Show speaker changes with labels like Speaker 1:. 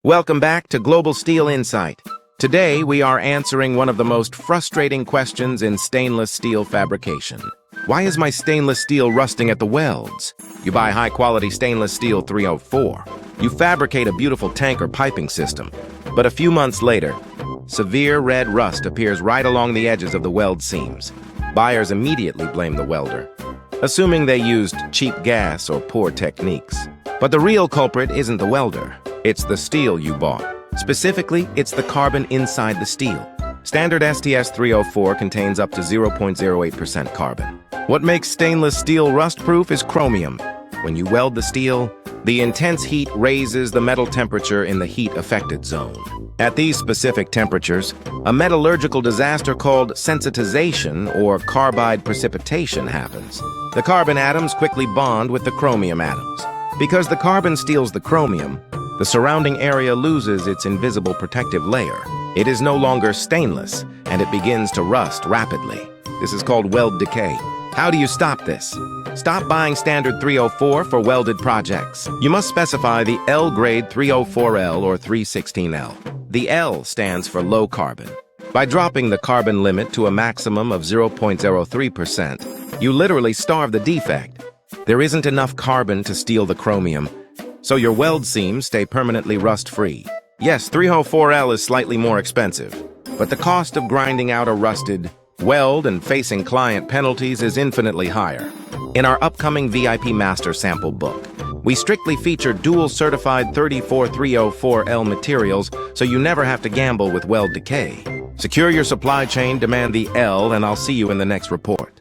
Speaker 1: Welcome back to Global Steel Insight. Today, we are answering one of the most frustrating questions in stainless steel fabrication. Why is my stainless steel rusting at the welds? You buy high-quality stainless steel 304. You fabricate a beautiful tank or piping system. But a few months later, severe red rust appears right along the edges of the weld seams. Buyers immediately blame the welder, assuming they used cheap gas or poor techniques. But the real culprit isn't the welder. It's the steel you bought. Specifically, it's the carbon inside the steel. Standard STS-304 contains up to 0.08% carbon. What makes stainless steel rust-proof is chromium. When you weld the steel, the intense heat raises the metal temperature in the heat-affected zone. At these specific temperatures, a metallurgical disaster called sensitization or carbide precipitation happens. The carbon atoms quickly bond with the chromium atoms. Because the carbon steals the chromium, the surrounding area loses its invisible protective layer. It is no longer stainless, and it begins to rust rapidly. This is called weld decay. How do you stop this? Stop buying standard 304 for welded projects. You must specify the L grade 304L or 316L. The L stands for low carbon. By dropping the carbon limit to a maximum of 0.03%, you literally starve the defect. There isn't enough carbon to steal the chromium, so your weld seams stay permanently rust-free. Yes, 304L is slightly more expensive, but the cost of grinding out a rusted weld and facing client penalties is infinitely higher. In our upcoming VIP Master Sample book, we strictly feature dual-certified 34304L materials, so you never have to gamble with weld decay. Secure your supply chain, demand the L, and I'll see you in the next report.